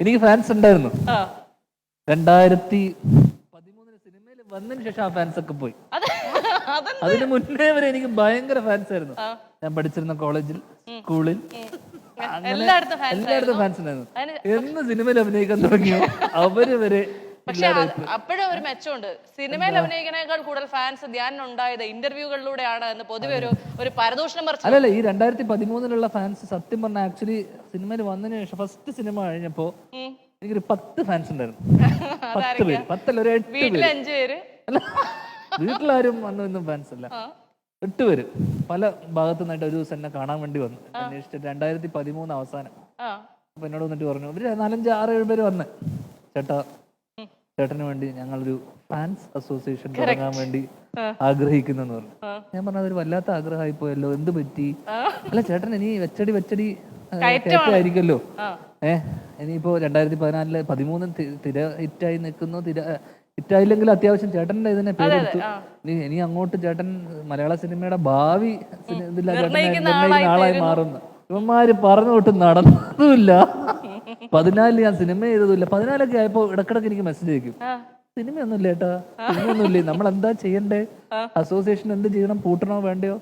എനിക്ക് ഫാൻസ് ഉണ്ടായിരുന്നു. 2013 സിനിമയിൽ വന്നതിന് ശേഷം ആ ഫാൻസ് ഒക്കെ പോയി. അതിന് മുന്നേ വരെ എനിക്ക് ഭയങ്കര ഫാൻസ് ആയിരുന്നു. ഞാൻ പഠിച്ചിരുന്ന കോളേജിൽ, സ്കൂളിൽ, എല്ലായിടത്തും ഫാൻസ് ഉണ്ടായിരുന്നു. എന്ന് സിനിമയിൽ അഭിനയിക്കാൻ തുടങ്ങിയോ അവര് വരെ. പക്ഷെ അപ്പോഴും ഒരു മെച്ചമുണ്ട്, സിനിമയിൽ അഭിനയിക്കുന്നതിനേക്കാൾ കൂടുതൽ ഫാൻസ് ധ്യാനുണ്ടായത് ഇന്റർവ്യൂകളിലൂടെയാണ് എന്ന് പൊതുവെ ഒരു പരദൂഷണം പറഞ്ഞു. അല്ലല്ല, ഈ 2013 ഫാൻസ് സത്യം പറഞ്ഞ ആക്ച്വലി സിനിമയിൽ വന്നതിന് ശേഷം ഫസ്റ്റ് സിനിമ കഴിഞ്ഞപ്പോ എനിക്കൊരു 10 ഫാൻസ് ഉണ്ടായിരുന്നു. 10 പേര്, 10 അല്ല, ഒരു 8 വീട്ടിൽ 5 പേര്. അല്ല, വീട്ടിലാരും വന്നൊന്നും ഫാൻസ് അല്ല, 8 പേര് പല ഭാഗത്തു നിന്നായിട്ട് ഒരു ദിവസം എന്നെ കാണാൻ വേണ്ടി വന്നു. അന്വേഷിച്ചിട്ട് 2013 അവസാനം അപ്പൊ എന്നോട് വന്നിട്ട് പറഞ്ഞു, ഒരു 4, 5, 6, 7 പേര് വന്ന്, ചേട്ടന് വേണ്ടി ഞങ്ങളൊരു ഫാൻസ് അസോസിയേഷൻ തുടങ്ങാൻ വേണ്ടി ആഗ്രഹിക്കുന്നു പറഞ്ഞു. ഞാൻ പറഞ്ഞു, അതൊരു വല്ലാത്ത ആഗ്രഹമായി പോയല്ലോ, എന്ത് പറ്റി? അല്ല ചേട്ടൻ ഇനി വെച്ചടി കയറ്റായിരിക്കല്ലോ. ഇനിയിപ്പോ 2014-13 തിര ഹിറ്റായി നിൽക്കുന്നു. ഹിറ്റായില്ലെങ്കിൽ അത്യാവശ്യം ചേട്ടൻ്റെ ഇതിനെ പേരെടുത്തു. ഇനി അങ്ങോട്ട് ചേട്ടൻ മലയാള സിനിമയുടെ ഭാവി ആളായി മാറുന്നു. ഇവന്മാര് പറഞ്ഞു തൊട്ട് നടന്നതുമില്ല. 14 ഞാൻ സിനിമ ചെയ്തതുമില്ല. 14 ആയപ്പോ ഇടക്കിടക്ക് എനിക്ക് മെസ്സേജ് അയക്കും, സിനിമയൊന്നും ഇല്ല ഏട്ടാ, സിനിമയൊന്നും ഇല്ലേ, നമ്മൾ എന്താ ചെയ്യണ്ടേ, അസോസിയേഷൻ എന്ത് ചെയ്യണം, പൂട്ടണോ വേണ്ടയോ?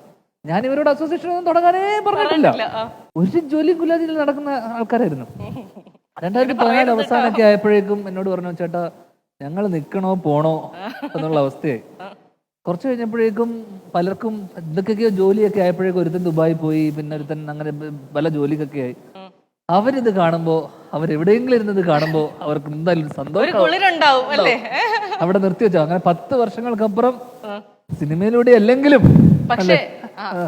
ഞാൻ ഇവരോട് അസോസിയേഷൻ ഒന്നും തുടങ്ങാനേ പറഞ്ഞിട്ടില്ല. ഒരു ജോലി കുലാജിൽ നടക്കുന്ന ആൾക്കാരായിരുന്നു. 2014 അവസാനമൊക്കെ ആയപ്പോഴേക്കും എന്നോട് പറഞ്ഞു, ചേട്ടാ ഞങ്ങൾ നിക്കണോ പോണോ എന്നുള്ള അവസ്ഥയായി. കുറച്ച് കഴിഞ്ഞപ്പോഴേക്കും പലർക്കും ഇതൊക്കെയോ ജോലിയൊക്കെ ആയപ്പോഴേക്കും ഒരുത്തൻ ദുബായി പോയി, പിന്നെ ഒരുത്തൻ അങ്ങനെ പല ജോലിക്കൊക്കെ ആയി. അവരിത് കാണുമ്പോ, അവരെവിടെയെങ്കിലും ഇരുന്നത് കാണുമ്പോ അവർക്ക് എന്തായാലും സന്തോഷം അവിടെ നിർത്തി വെച്ചോ. അങ്ങനെ 10 വർഷങ്ങൾക്കപ്പുറം സിനിമയിലൂടെ അല്ലെങ്കിലും.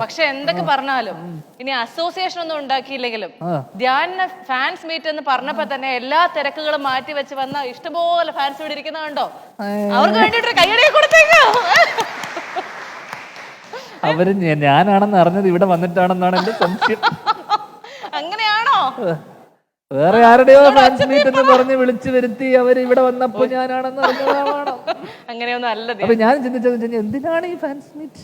പക്ഷെ എന്തൊക്കെ പറഞ്ഞാലും ഇനി അസോസിയേഷൻ ഒന്നും ഉണ്ടാക്കിയില്ലെങ്കിലും ധ്യാന ഫാൻസ് മീറ്റ് എന്ന് പറഞ്ഞപ്പോ തന്നെ എല്ലാ തിരക്കുകളും മാറ്റി വെച്ച് വന്ന ഇഷ്ടംപോലെ ഫാൻസ് ഇവിടെ ഇരിക്കുന്ന കണ്ടോ? അവർക്ക് വേണ്ടിട്ട് കൈയടിയെ കൊടുത്തേക്കോ. അവര് ഞാനാണെന്ന് അറിഞ്ഞത് ഇവിടെ വന്നിട്ടാണെന്നാണ് എന്റെ സംശയം. അങ്ങനെയാണോ? വേറെ ആരുടെയോ ഫാൻസ് മീറ്റ് എന്ന് പറഞ്ഞ് വിളിച്ചു വരുത്തി അവര് ഇവിടെ വന്നപ്പോ ഞാനാണെന്ന് അറിഞ്ഞതാണോ? അങ്ങനെയൊന്നും അല്ല. അപ്പൊ ഞാൻ ചിന്തിച്ചത്, എന്തിനാണ് ഈ ഫാൻസ് മീറ്റ്,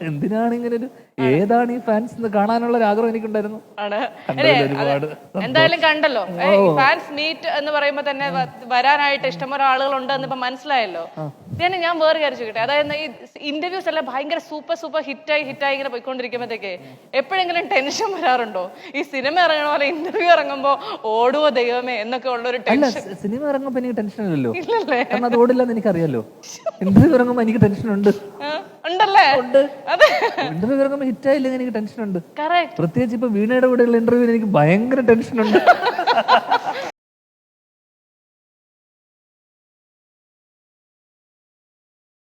എന്തിനാണ് ഇങ്ങനെ ഒരു, ഏതാണ് ഈ ഫാൻസ് എന്ന് കാണാനുള്ള ഒരു ആഗ്രഹം എനിക്കുണ്ടായിരുന്നു. എന്തായാലും കണ്ടല്ലോ, ഫാൻസ് മീറ്റ് എന്ന് പറയുമ്പോ തന്നെ വരാനായിട്ട് ഇഷ്ടംപോലെ ആളുകളുണ്ട് എന്ന് ഇപ്പൊ മനസ്സിലായല്ലോ. ഞാൻ വേറെ കാര്യം ചോദിക്കട്ടെ, അതായത് ഈ ഇന്റർവ്യൂസ് എല്ലാം ഭയങ്കര സൂപ്പർ ഹിറ്റായി ഇങ്ങനെ പോയിക്കൊണ്ടിരിക്കുമ്പോഴത്തേക്ക് എപ്പോഴെങ്കിലും ടെൻഷൻ വരാറുണ്ടോ? ഈ സിനിമ ഇറങ്ങണ പോലെ ഇന്റർവ്യൂ ഇറങ്ങുമ്പോ ഓടുവോ ദൈവമേ എന്നൊക്കെ ഉള്ളൊരു ടെൻഷൻ. സിനിമ ഇറങ്ങുമ്പോ എനിക്ക് ടെൻഷൻ ഇല്ലല്ലോ, കാരണം അത് ഓടില്ലെന്ന് എനിക്കറിയാലോ. ഇന്റർവ്യൂ ഇറങ്ങുമ്പോ എനിക്ക് ടെൻഷൻ ഉണ്ട്. ഇന്റർവ്യൂ ഇറങ്ങുമ്പോ ഹിറ്റായില്ലെങ്കിൽ എനിക്ക് ടെൻഷൻ ഉണ്ട്. പ്രത്യേകിച്ച് ഇപ്പൊ വീണയുടെ കൂടെയുള്ള ഇന്റർവ്യൂ എനിക്ക് ഭയങ്കര ടെൻഷൻ ഉണ്ട്.